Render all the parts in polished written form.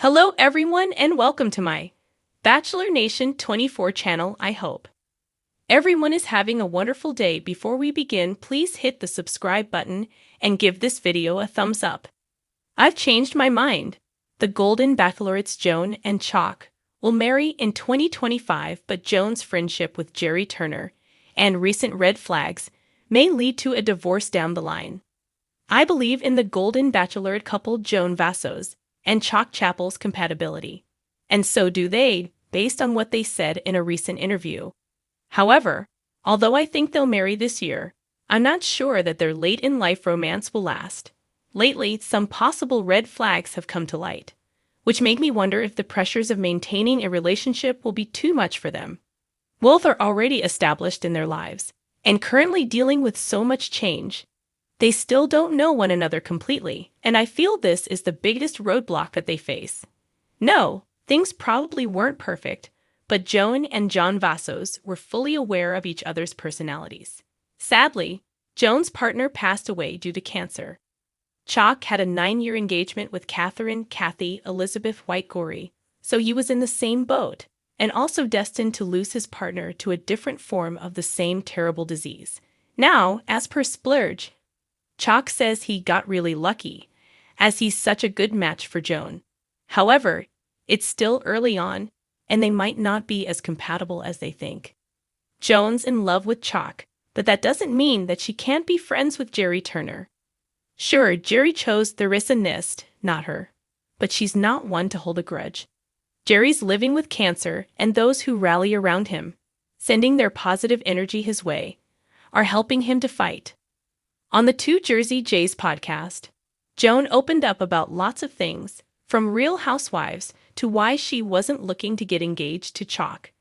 Hello everyone and welcome to my Bachelor Nation 24 channel. I hope everyone is having a wonderful day. Before we begin, please hit the subscribe button and give this video a thumbs up. I've changed my mind. The Golden Bachelorettes Joan and Chock will marry in 2025, but Joan's friendship with Jerry Turner and recent red flags may lead to a divorce down the line. I believe in the Golden Bachelorette couple Joan Vassos and Chock Chapel's compatibility, and so do they, based on what they said in a recent interview. However, although I think they'll marry this year, I'm not sure that their late-in-life romance will last. Lately, some possible red flags have come to light, which make me wonder if the pressures of maintaining a relationship will be too much for them. Both are already established in their lives, and currently dealing with so much change. They still don't know one another completely, and I feel this is the biggest roadblock that they face. No, things probably weren't perfect, but Joan and John Vassos were fully aware of each other's personalities. Sadly, Joan's partner passed away due to cancer. Chock had a 9-year engagement with Kathy Elizabeth White-Gorey, so he was in the same boat, and also destined to lose his partner to a different form of the same terrible disease. Now, as per Splurge, Chock says he got really lucky, as he's such a good match for Joan. However, it's still early on, and they might not be as compatible as they think. Joan's in love with Chock, but that doesn't mean that she can't be friends with Jerry Turner. Sure, Jerry chose Theresa Nist, not her, but she's not one to hold a grudge. Jerry's living with cancer, and those who rally around him, sending their positive energy his way, are helping him to fight. On the Two Jersey Jays podcast, Joan opened up about lots of things, from Real Housewives to why she wasn't looking to get engaged to Chock,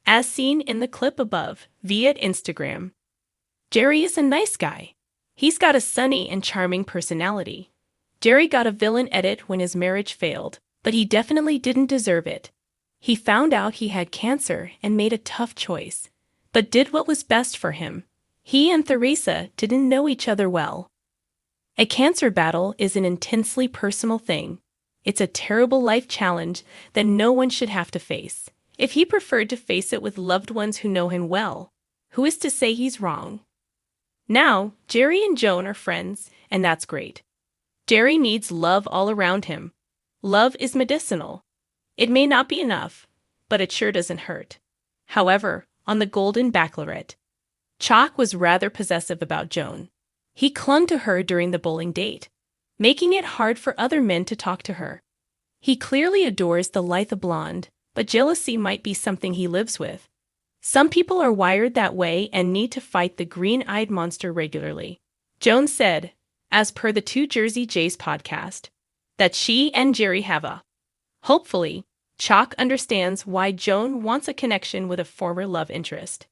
as seen in the clip above, via Instagram. Jerry is a nice guy. He's got a sunny and charming personality. Jerry got a villain edit when his marriage failed, but he definitely didn't deserve it. He found out he had cancer and made a tough choice, but did what was best for him. He and Theresa didn't know each other well. A cancer battle is an intensely personal thing. It's a terrible life challenge that no one should have to face. If he preferred to face it with loved ones who know him well, who is to say he's wrong? Now, Jerry and Joan are friends, and that's great. Jerry needs love all around him. Love is medicinal. It may not be enough, but it sure doesn't hurt. However, on the Golden Bachelorette, Chock was rather possessive about Joan. He clung to her during the bowling date, making it hard for other men to talk to her. He clearly adores the lithe blonde, but jealousy might be something he lives with. Some people are wired that way and need to fight the green-eyed monster regularly. Joan said, as per the Two Jersey Jays podcast, that she and Jerry have a. Hopefully, Chock understands why Joan wants a connection with a former love interest.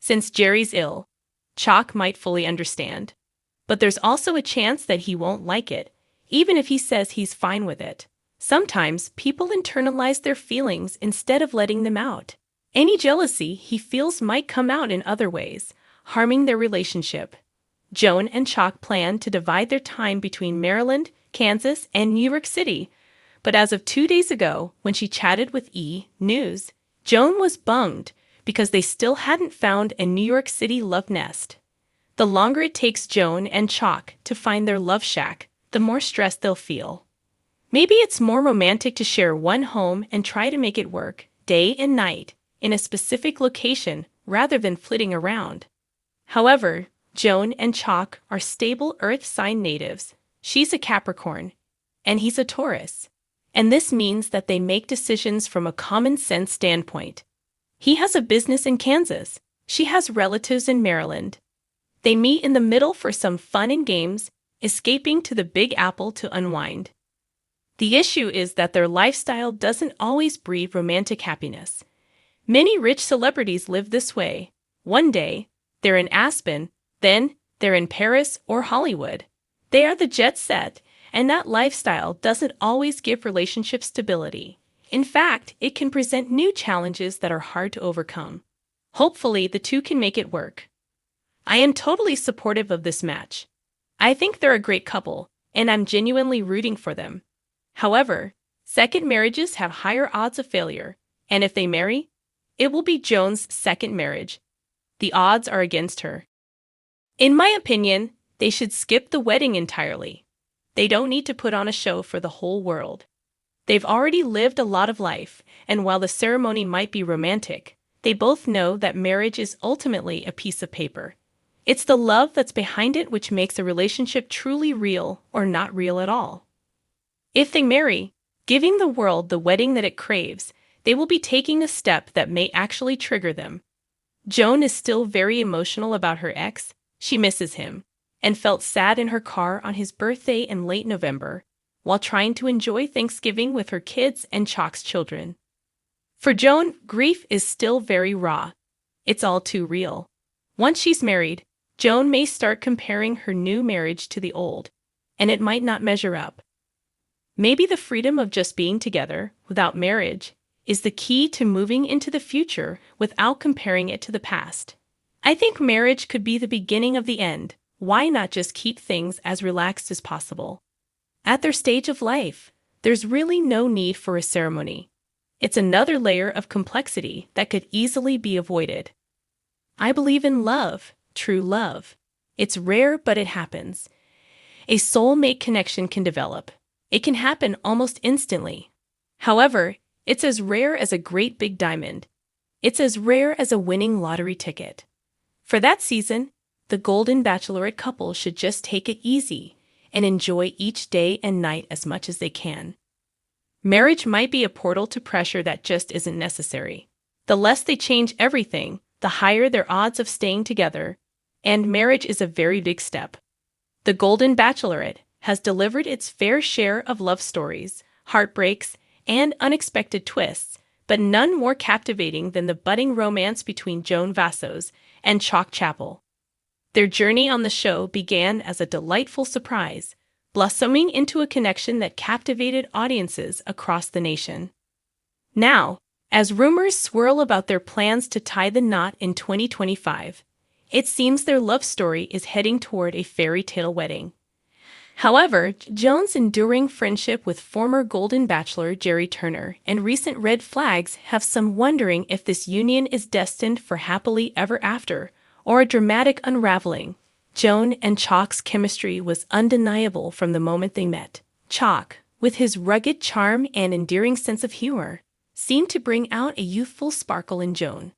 Since Jerry's ill, Chock might fully understand. But there's also a chance that he won't like it, even if he says he's fine with it. Sometimes people internalize their feelings instead of letting them out. Any jealousy he feels might come out in other ways, harming their relationship. Joan and Chock plan to divide their time between Maryland, Kansas, and New York City. But as of 2 days ago, when she chatted with E! News, Joan was bummed because they still hadn't found a New York City love nest. The longer it takes Joan and Chock to find their love shack, the more stressed they'll feel. Maybe it's more romantic to share one home and try to make it work, day and night, in a specific location rather than flitting around. However, Joan and Chock are stable Earth sign natives. She's a Capricorn, and he's a Taurus. And this means that they make decisions from a common-sense standpoint. He has a business in Kansas. She has relatives in Maryland. They meet in the middle for some fun and games, escaping to the Big Apple to unwind. The issue is that their lifestyle doesn't always breed romantic happiness. Many rich celebrities live this way. One day, they're in Aspen, then they're in Paris or Hollywood. They are the jet set, and that lifestyle doesn't always give relationship stability. In fact, it can present new challenges that are hard to overcome. Hopefully, the two can make it work. I am totally supportive of this match. I think they're a great couple, and I'm genuinely rooting for them. However, Second marriages have higher odds of failure, and if they marry, it will be Joan's second marriage. The odds are against her. In my opinion, they should skip the wedding entirely. They don't need to put on a show for the whole world. They've already lived a lot of life, and while the ceremony might be romantic, they both know that marriage is ultimately a piece of paper. It's the love that's behind it which makes a relationship truly real or not real at all. If they marry, giving the world the wedding that it craves, they will be taking a step that may actually trigger them. Joan is still very emotional about her ex. She misses him, and felt sad in her car on his birthday in late November, while trying to enjoy Thanksgiving with her kids and Chock's children. For Joan, grief is still very raw. It's all too real. Once she's married, Joan may start comparing her new marriage to the old, and it might not measure up. Maybe the freedom of just being together, without marriage, is the key to moving into the future without comparing it to the past. I think marriage could be the beginning of the end. Why not just keep things as relaxed as possible? At their stage of life, there's really no need for a ceremony. It's another layer of complexity that could easily be avoided. I believe in love, true love. It's rare, but it happens. A soulmate connection can develop. It can happen almost instantly. However, it's as rare as a great big diamond. It's as rare as a winning lottery ticket. For that season, the Golden Bachelorette couple should just take it easy and enjoy each day and night as much as they can. Marriage might be a portal to pressure that just isn't necessary. The less they change everything, the higher their odds of staying together, and marriage is a very big step. The Golden Bachelorette has delivered its fair share of love stories, heartbreaks, and unexpected twists, but none more captivating than the budding romance between Joan Vassos and Chock Chapel. Their journey on the show began as a delightful surprise, blossoming into a connection that captivated audiences across the nation. Now, as rumors swirl about their plans to tie the knot in 2025, it seems their love story is heading toward a fairy tale wedding. However, Joan's enduring friendship with former Golden Bachelor Jerry Turner and recent red flags have some wondering if this union is destined for happily ever after or a dramatic unraveling. Joan and Chock's chemistry was undeniable from the moment they met. Chock, with his rugged charm and endearing sense of humor, seemed to bring out a youthful sparkle in Joan.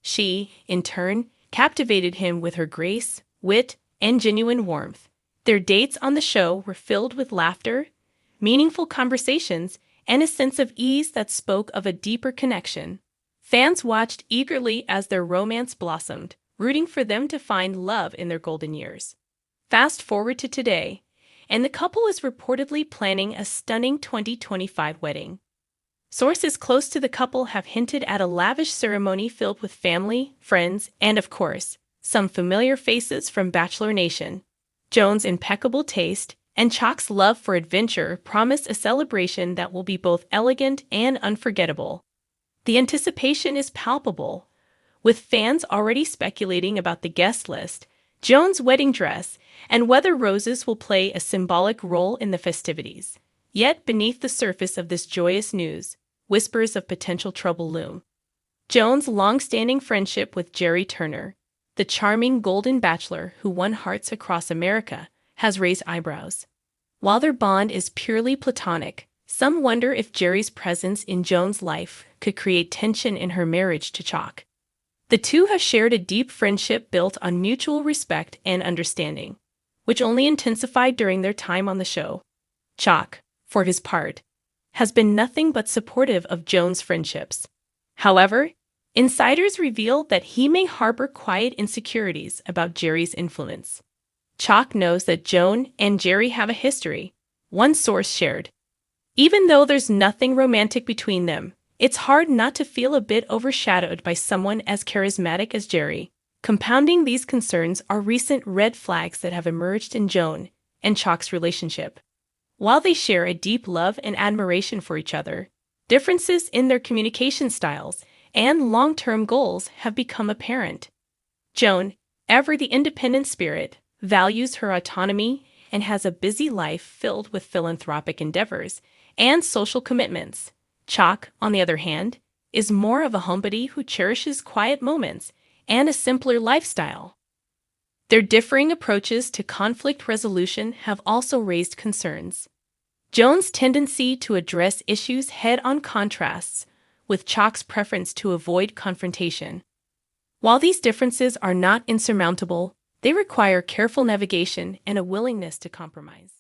She, in turn, captivated him with her grace, wit, and genuine warmth. Their dates on the show were filled with laughter, meaningful conversations, and a sense of ease that spoke of a deeper connection. Fans watched eagerly as their romance blossomed, rooting for them to find love in their golden years. Fast forward to today, and the couple is reportedly planning a stunning 2025 wedding. Sources close to the couple have hinted at a lavish ceremony filled with family, friends, and of course, some familiar faces from Bachelor Nation. Joan's impeccable taste and Chock's love for adventure promise a celebration that will be both elegant and unforgettable. The anticipation is palpable, with fans already speculating about the guest list, Joan's wedding dress, and whether roses will play a symbolic role in the festivities. Yet beneath the surface of this joyous news, whispers of potential trouble loom. Joan's long-standing friendship with Jerry Turner, the charming Golden Bachelor who won hearts across America, has raised eyebrows. While their bond is purely platonic, some wonder if Jerry's presence in Joan's life could create tension in her marriage to Chock. The two have shared a deep friendship built on mutual respect and understanding, which only intensified during their time on the show. Chock, for his part, has been nothing but supportive of Joan's friendships. However, insiders reveal that he may harbor quiet insecurities about Jerry's influence. Chock knows that Joan and Jerry have a history, one source shared. Even though there's nothing romantic between them, it's hard not to feel a bit overshadowed by someone as charismatic as Jerry. Compounding these concerns are recent red flags that have emerged in Joan and Chock's relationship. While they share a deep love and admiration for each other, differences in their communication styles and long-term goals have become apparent. Joan, ever the independent spirit, values her autonomy and has a busy life filled with philanthropic endeavors and social commitments. Chock, on the other hand, is more of a homebody who cherishes quiet moments and a simpler lifestyle. Their differing approaches to conflict resolution have also raised concerns. Joan's tendency to address issues head-on contrasts with Chock's preference to avoid confrontation. While these differences are not insurmountable, they require careful navigation and a willingness to compromise.